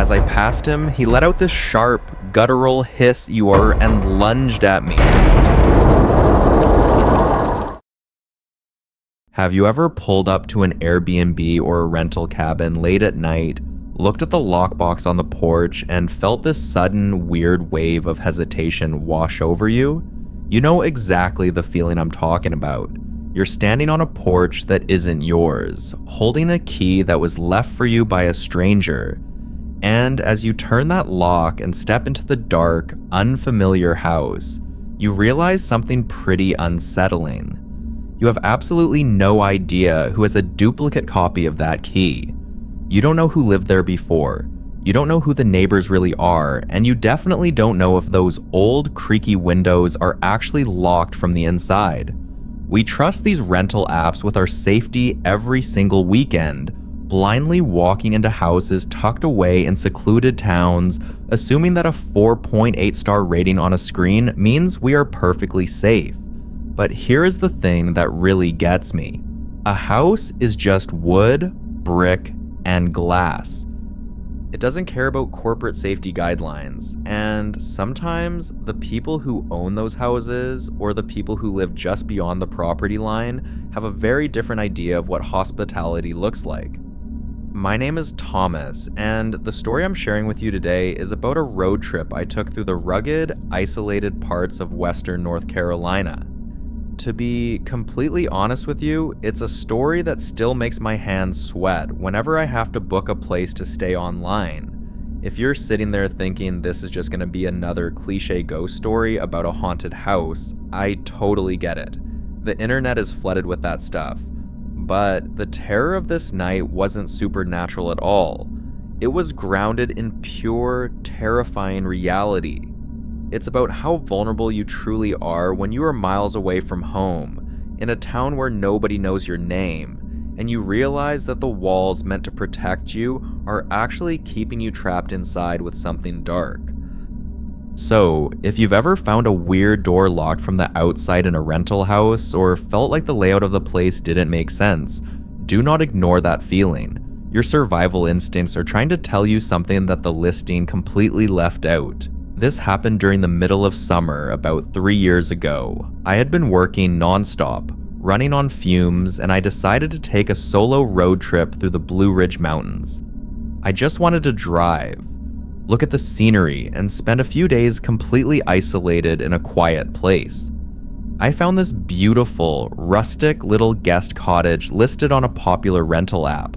As I passed him, he let out this sharp, guttural hiss and lunged at me. Have you ever pulled up to an Airbnb or a rental cabin late at night, looked at the lockbox on the porch, and felt this sudden, weird wave of hesitation wash over you? You know exactly the feeling I'm talking about. You're standing on a porch that isn't yours, holding a key that was left for you by a stranger. And as you turn that lock and step into the dark, unfamiliar house, you realize something pretty unsettling. You have absolutely no idea who has a duplicate copy of that key. You don't know who lived there before. You don't know who the neighbors really are, and you definitely don't know if those old, creaky windows are actually locked from the inside. We trust these rental apps with our safety every single weekend, blindly walking into houses tucked away in secluded towns, assuming that a 4.8-star rating on a screen means we are perfectly safe. But here is the thing that really gets me. A house is just wood, brick, and glass. It doesn't care about corporate safety guidelines, and sometimes the people who own those houses or the people who live just beyond the property line have a very different idea of what hospitality looks like. My name is Thomas, and the story I'm sharing with you today is about a road trip I took through the rugged, isolated parts of western North Carolina. To be completely honest with you, it's a story that still makes my hands sweat whenever I have to book a place to stay online. If you're sitting there thinking this is just going to be another cliche ghost story about a haunted house, I totally get it. The internet is flooded with that stuff. But the terror of this night wasn't supernatural at all. It was grounded in pure, terrifying reality. It's about how vulnerable you truly are when you are miles away from home, in a town where nobody knows your name, and you realize that the walls meant to protect you are actually keeping you trapped inside with something dark. So, if you've ever found a weird door locked from the outside in a rental house, or felt like the layout of the place didn't make sense, do not ignore that feeling. Your survival instincts are trying to tell you something that the listing completely left out. This happened during the middle of summer about 3 years ago. I had been working non-stop, running on fumes, and I decided to take a solo road trip through the Blue Ridge Mountains. I just wanted to drive, look at the scenery, and spend a few days completely isolated in a quiet place. I found this beautiful, rustic little guest cottage listed on a popular rental app.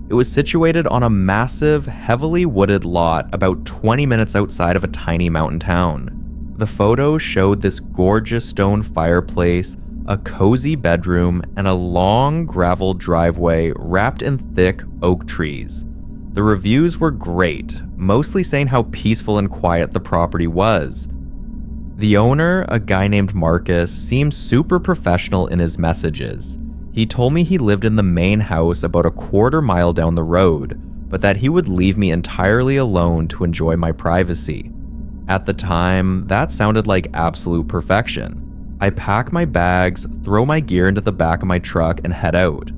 It was situated on a massive, heavily wooded lot about 20 minutes outside of a tiny mountain town. The photos showed this gorgeous stone fireplace, a cozy bedroom, and a long gravel driveway wrapped in thick oak trees. The reviews were great, mostly saying how peaceful and quiet the property was. The owner, a guy named Marcus, seemed super professional in his messages. He told me he lived in the main house about a quarter mile down the road, but that he would leave me entirely alone to enjoy my privacy. At the time, that sounded like absolute perfection. I pack my bags, throw my gear into the back of my truck, and head out.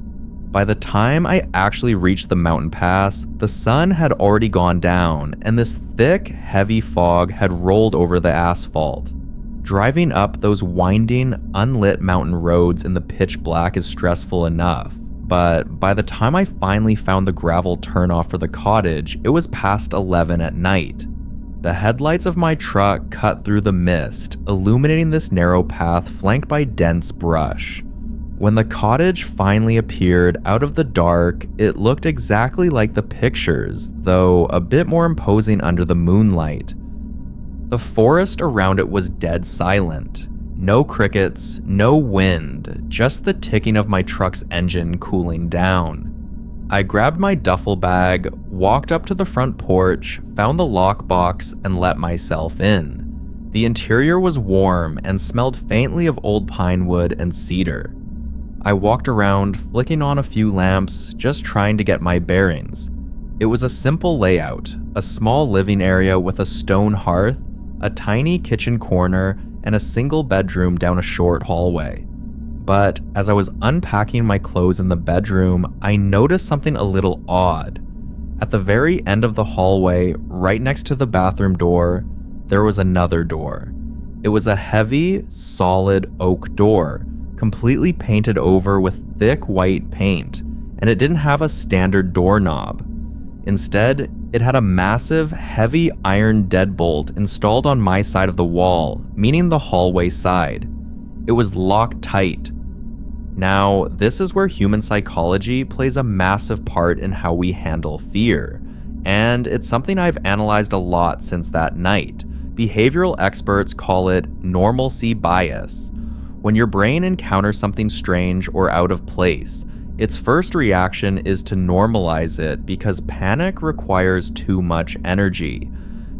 By the time I actually reached the mountain pass, the sun had already gone down, and this thick, heavy fog had rolled over the asphalt. Driving up those winding, unlit mountain roads in the pitch black is stressful enough, but by the time I finally found the gravel turnoff for the cottage, it was past 11 at night. The headlights of my truck cut through the mist, illuminating this narrow path flanked by dense brush. When the cottage finally appeared out of the dark, it looked exactly like the pictures, though a bit more imposing under the moonlight. The forest around it was dead silent. No crickets, no wind, just the ticking of my truck's engine cooling down. I grabbed my duffel bag, walked up to the front porch, found the lockbox, and let myself in. The interior was warm and smelled faintly of old pine wood and cedar. I walked around, flicking on a few lamps, just trying to get my bearings. It was a simple layout, a small living area with a stone hearth, a tiny kitchen corner, and a single bedroom down a short hallway. But as I was unpacking my clothes in the bedroom, I noticed something a little odd. At the very end of the hallway, right next to the bathroom door, there was another door. It was a heavy, solid oak door, completely painted over with thick white paint, and it didn't have a standard doorknob. Instead, it had a massive, heavy iron deadbolt installed on my side of the wall, meaning the hallway side. It was locked tight. Now, this is where human psychology plays a massive part in how we handle fear, and it's something I've analyzed a lot since that night. Behavioral experts call it normalcy bias. When your brain encounters something strange or out of place, its first reaction is to normalize it because panic requires too much energy.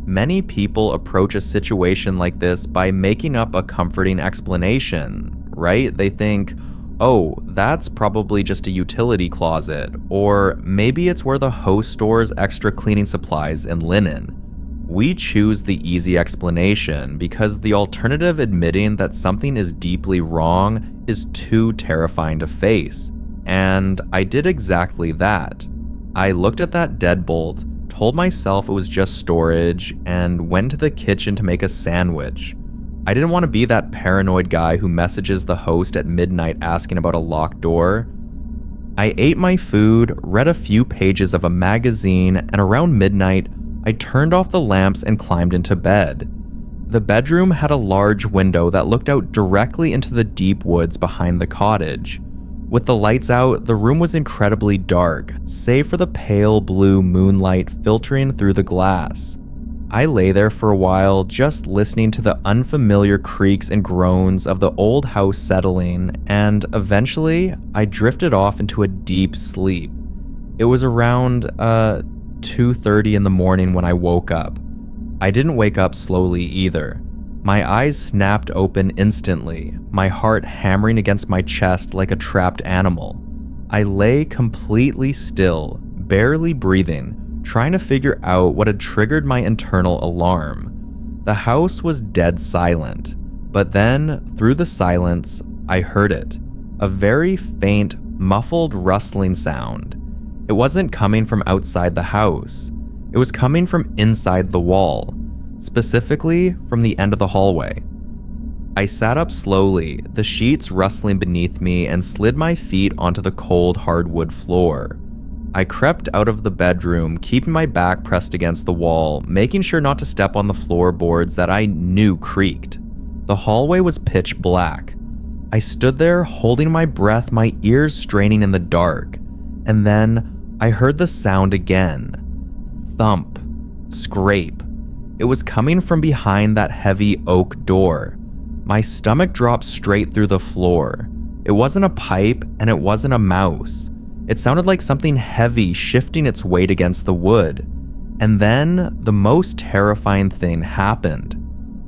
Many people approach a situation like this by making up a comforting explanation, right? They think, oh, that's probably just a utility closet, or maybe it's where the host stores extra cleaning supplies and linen. We choose the easy explanation because the alternative, admitting that something is deeply wrong, is too terrifying to face. And I did exactly that. I looked at that deadbolt, told myself it was just storage, and went to the kitchen to make a sandwich. I didn't want to be that paranoid guy who messages the host at midnight asking about a locked door. I ate my food, read a few pages of a magazine, and around midnight, I turned off the lamps and climbed into bed. The bedroom had a large window that looked out directly into the deep woods behind the cottage. With the lights out, the room was incredibly dark, save for the pale blue moonlight filtering through the glass. I lay there for a while, just listening to the unfamiliar creaks and groans of the old house settling, and eventually, I drifted off into a deep sleep. It was around, 2:30 in the morning when I woke up. I didn't wake up slowly either. My eyes snapped open instantly, my heart hammering against my chest like a trapped animal. I lay completely still, barely breathing, trying to figure out what had triggered my internal alarm. The house was dead silent, but then, through the silence, I heard it. A very faint, muffled rustling sound. It wasn't coming from outside the house. It was coming from inside the wall, specifically from the end of the hallway. I sat up slowly, the sheets rustling beneath me, and slid my feet onto the cold hardwood floor. I crept out of the bedroom, keeping my back pressed against the wall, making sure not to step on the floorboards that I knew creaked. The hallway was pitch black. I stood there holding my breath, my ears straining in the dark, and then I heard the sound again. Thump, scrape. It was coming from behind that heavy oak door. My stomach dropped straight through the floor. It wasn't a pipe and it wasn't a mouse. It sounded like something heavy shifting its weight against the wood. And then the most terrifying thing happened.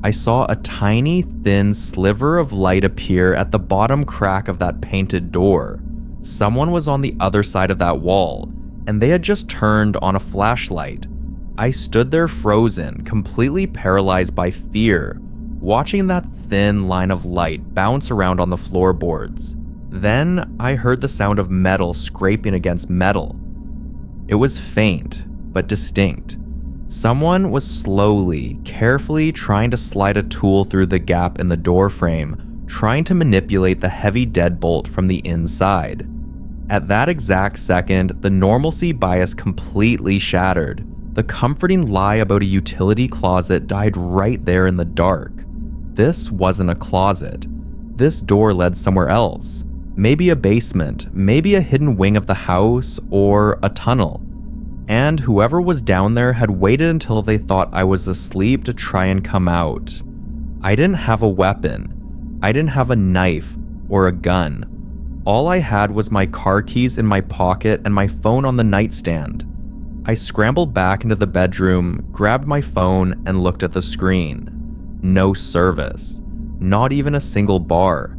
I saw a tiny, thin sliver of light appear at the bottom crack of that painted door. Someone was on the other side of that wall, and they had just turned on a flashlight. I stood there frozen, completely paralyzed by fear, watching that thin line of light bounce around on the floorboards. Then I heard the sound of metal scraping against metal. It was faint, but distinct. Someone was slowly, carefully trying to slide a tool through the gap in the door frame, trying to manipulate the heavy deadbolt from the inside. At that exact second, the normalcy bias completely shattered. The comforting lie about a utility closet died right there in the dark. This wasn't a closet. This door led somewhere else. Maybe a basement, maybe a hidden wing of the house, or a tunnel. And whoever was down there had waited until they thought I was asleep to try and come out. I didn't have a weapon. I didn't have a knife or a gun. All I had was my car keys in my pocket and my phone on the nightstand. I scrambled back into the bedroom, grabbed my phone, and looked at the screen. No service. Not even a single bar.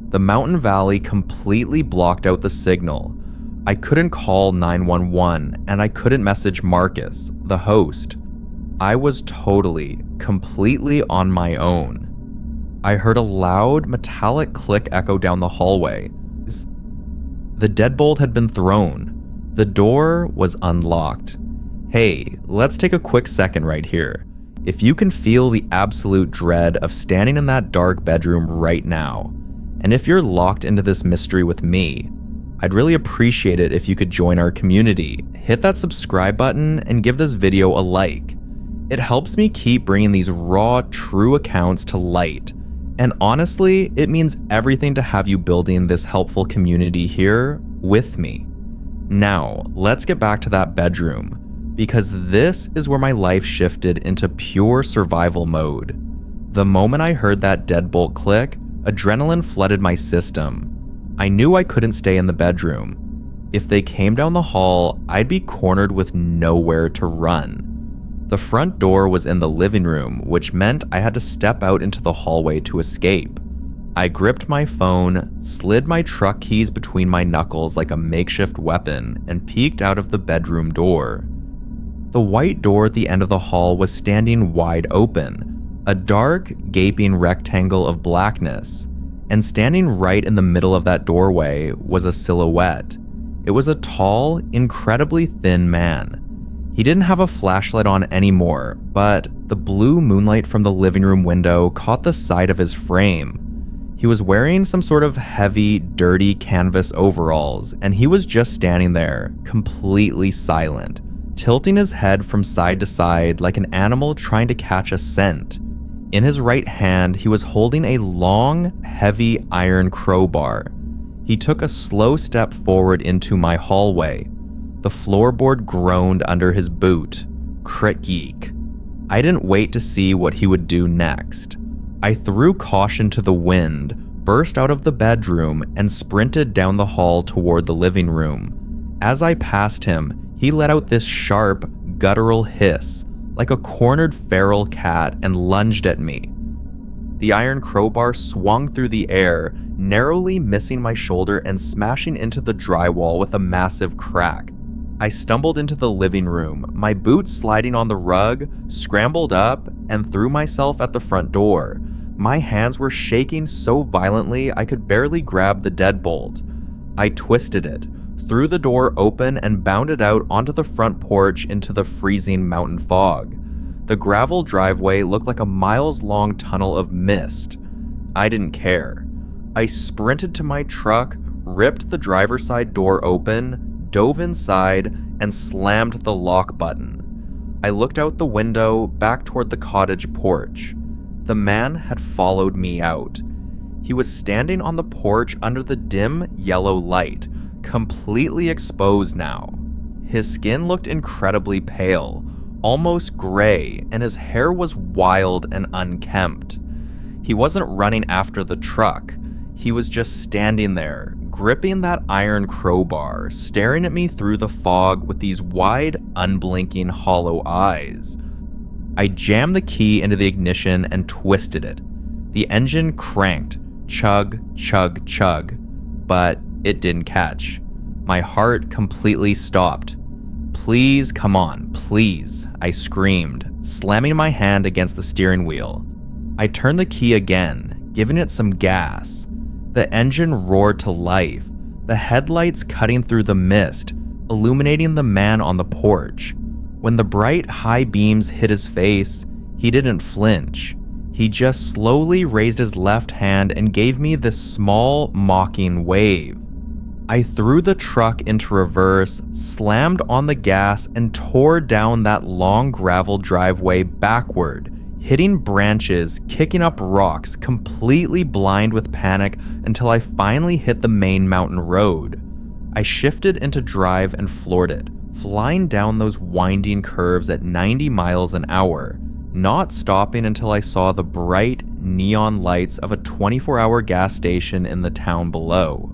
The mountain valley completely blocked out the signal. I couldn't call 911, and I couldn't message Marcus, the host. I was totally, completely on my own. I heard a loud, metallic click echo down the hallway. The deadbolt had been thrown. The door was unlocked. Hey, let's take a quick second right here. If you can feel the absolute dread of standing in that dark bedroom right now, and if you're locked into this mystery with me, I'd really appreciate it if you could join our community. Hit that subscribe button and give this video a like. It helps me keep bringing these raw, true accounts to light. And honestly, it means everything to have you building this helpful community here with me. Now, let's get back to that bedroom, because this is where my life shifted into pure survival mode. The moment I heard that deadbolt click, adrenaline flooded my system. I knew I couldn't stay in the bedroom. If they came down the hall, I'd be cornered with nowhere to run. The front door was in the living room, which meant I had to step out into the hallway to escape. I gripped my phone, slid my truck keys between my knuckles like a makeshift weapon, and peeked out of the bedroom door. The white door at the end of the hall was standing wide open, a dark, gaping rectangle of blackness. And standing right in the middle of that doorway was a silhouette. It was a tall, incredibly thin man. He didn't have a flashlight on anymore, but the blue moonlight from the living room window caught the side of his frame. He was wearing some sort of heavy, dirty canvas overalls, and he was just standing there, completely silent, tilting his head from side to side like an animal trying to catch a scent. In his right hand, he was holding a long, heavy iron crowbar. He took a slow step forward into my hallway. The floorboard groaned under his boot. Crit-geek. I didn't wait to see what he would do next. I threw caution to the wind, burst out of the bedroom, and sprinted down the hall toward the living room. As I passed him, he let out this sharp, guttural hiss, like a cornered feral cat, and lunged at me. The iron crowbar swung through the air, narrowly missing my shoulder and smashing into the drywall with a massive crack. I stumbled into the living room, my boots sliding on the rug, scrambled up, and threw myself at the front door. My hands were shaking so violently I could barely grab the deadbolt. I twisted it, threw the door open, and bounded out onto the front porch into the freezing mountain fog. The gravel driveway looked like a miles-long tunnel of mist. I didn't care. I sprinted to my truck, ripped the driver's side door open, dove inside, and slammed the lock button. I looked out the window, back toward the cottage porch. The man had followed me out. He was standing on the porch under the dim yellow light, completely exposed now. His skin looked incredibly pale, almost gray, and his hair was wild and unkempt. He wasn't running after the truck. He was just standing there, gripping that iron crowbar, staring at me through the fog with these wide, unblinking, hollow eyes. I jammed the key into the ignition and twisted it. The engine cranked, chug, chug, chug, but it didn't catch. My heart completely stopped. "Please, come on, please," I screamed, slamming my hand against the steering wheel. I turned the key again, giving it some gas. The engine roared to life, the headlights cutting through the mist, illuminating the man on the porch. When the bright, high beams hit his face, he didn't flinch. He just slowly raised his left hand and gave me this small, mocking wave. I threw the truck into reverse, slammed on the gas, and tore down that long gravel driveway backward, hitting branches, kicking up rocks, completely blind with panic until I finally hit the main mountain road. I shifted into drive and floored it, flying down those winding curves at 90 miles an hour, not stopping until I saw the bright neon lights of a 24-hour gas station in the town below.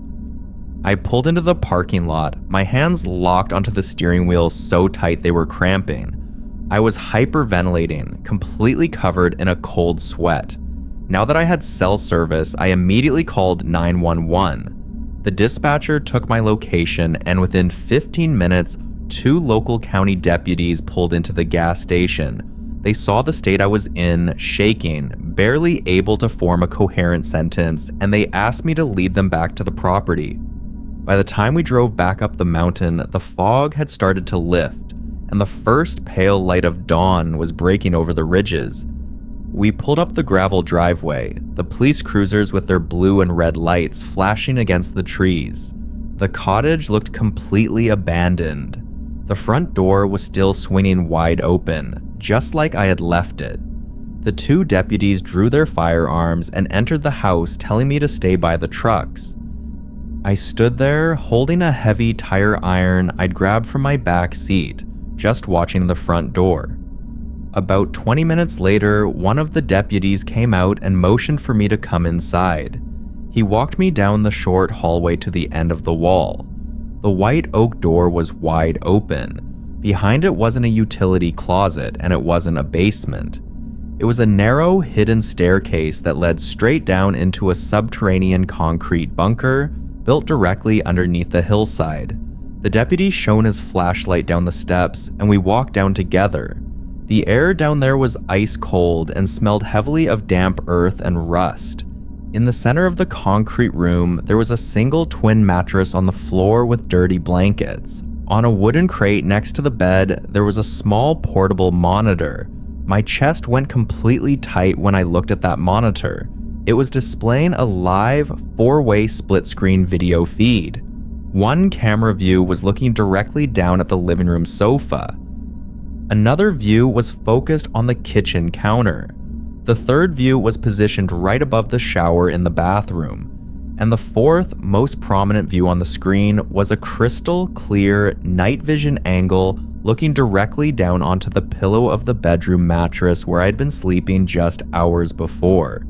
I pulled into the parking lot, my hands locked onto the steering wheel so tight they were cramping. I was hyperventilating, completely covered in a cold sweat. Now that I had cell service, I immediately called 911. The dispatcher took my location, and within 15 minutes, 2 local county deputies pulled into the gas station. They saw the state I was in, shaking, barely able to form a coherent sentence, and they asked me to lead them back to the property. By the time we drove back up the mountain, the fog had started to lift, and the first pale light of dawn was breaking over the ridges. We pulled up the gravel driveway, the police cruisers with their blue and red lights flashing against the trees. The cottage looked completely abandoned. The front door was still swinging wide open, just like I had left it. The two deputies drew their firearms and entered the house, telling me to stay by the trucks. I stood there, holding a heavy tire iron I'd grabbed from my back seat, just watching the front door. About 20 minutes later, one of the deputies came out and motioned for me to come inside. He walked me down the short hallway to the end of the wall. The white oak door was wide open. Behind it wasn't a utility closet, and it wasn't a basement. It was a narrow, hidden staircase that led straight down into a subterranean concrete bunker built directly underneath the hillside. The deputy shone his flashlight down the steps, and we walked down together. The air down there was ice cold and smelled heavily of damp earth and rust. In the center of the concrete room, there was a single twin mattress on the floor with dirty blankets. On a wooden crate next to the bed, there was a small portable monitor. My chest went completely tight when I looked at that monitor. It was displaying a live 4-way split-screen video feed. One camera view was looking directly down at the living room sofa. Another view was focused on the kitchen counter. The third view was positioned right above the shower in the bathroom. And the fourth, most prominent view on the screen was a crystal clear night vision angle looking directly down onto the pillow of the bedroom mattress where I'd been sleeping just hours before.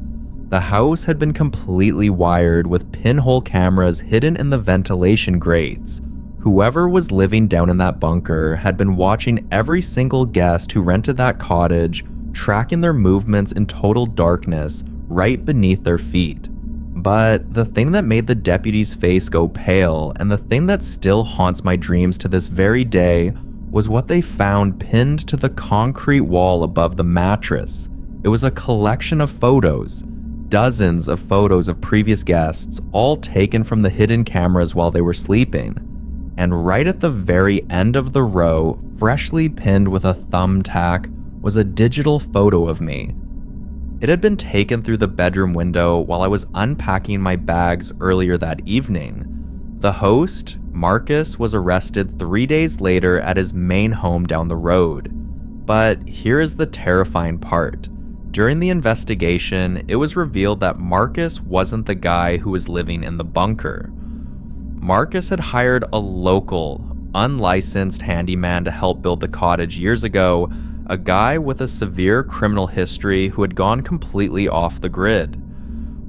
The house had been completely wired with pinhole cameras hidden in the ventilation grates. Whoever was living down in that bunker had been watching every single guest who rented that cottage, tracking their movements in total darkness right beneath their feet. But the thing that made the deputy's face go pale, and the thing that still haunts my dreams to this very day, was what they found pinned to the concrete wall above the mattress. It was a collection of photos, dozens of photos of previous guests, all taken from the hidden cameras while they were sleeping. And right at the very end of the row, freshly pinned with a thumbtack, was a digital photo of me. It had been taken through the bedroom window while I was unpacking my bags earlier that evening. The host, Marcus, was arrested 3 days later at his main home down the road. But here is the terrifying part. During the investigation, it was revealed that Marcus wasn't the guy who was living in the bunker. Marcus had hired a local, unlicensed handyman to help build the cottage years ago, a guy with a severe criminal history who had gone completely off the grid.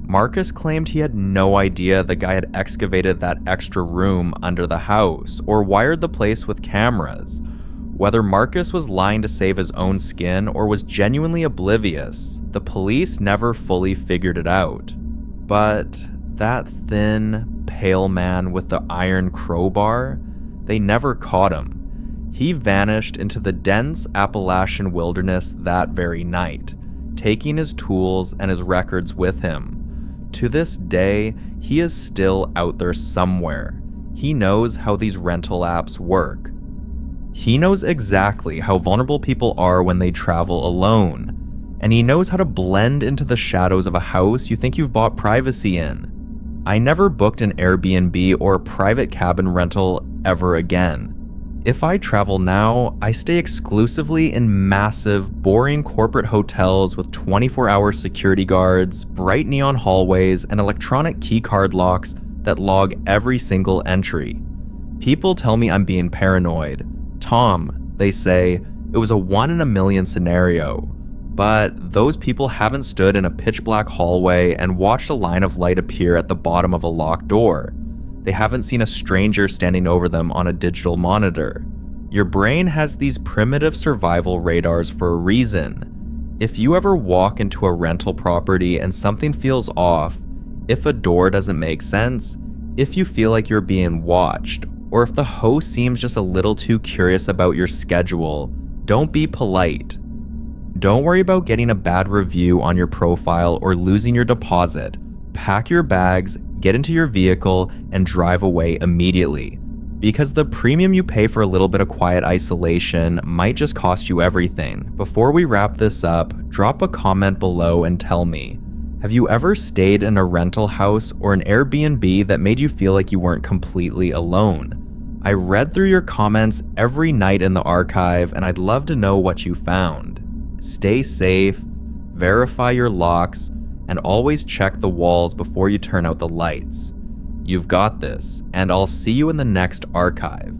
Marcus claimed he had no idea the guy had excavated that extra room under the house or wired the place with cameras. Whether Marcus was lying to save his own skin or was genuinely oblivious, the police never fully figured it out. But that thin, pale man with the iron crowbar, they never caught him. He vanished into the dense Appalachian wilderness that very night, taking his tools and his records with him. To this day, he is still out there somewhere. He knows how these rental apps work. He knows exactly how vulnerable people are when they travel alone, and he knows how to blend into the shadows of a house you think you've bought privacy in. I never booked an Airbnb or a private cabin rental ever again. If I travel now, I stay exclusively in massive, boring corporate hotels with 24-hour security guards, bright neon hallways, and electronic keycard locks that log every single entry. People tell me I'm being paranoid. Tom, they say, it was a 1 in a million scenario. But those people haven't stood in a pitch black hallway and watched a line of light appear at the bottom of a locked door. They haven't seen a stranger standing over them on a digital monitor. Your brain has these primitive survival radars for a reason. If you ever walk into a rental property and something feels off, if a door doesn't make sense, if you feel like you're being watched, or if the host seems just a little too curious about your schedule, don't be polite. Don't worry about getting a bad review on your profile or losing your deposit. Pack your bags, get into your vehicle, and drive away immediately. because the premium you pay for a little bit of quiet isolation might just cost you everything. Before we wrap this up, drop a comment below and tell me, have you ever stayed in a rental house or an Airbnb that made you feel like you weren't completely alone? I read through your comments every night in the archive, and I'd love to know what you found. Stay safe, verify your locks, and always check the walls before you turn out the lights. You've got this, and I'll see you in the next archive.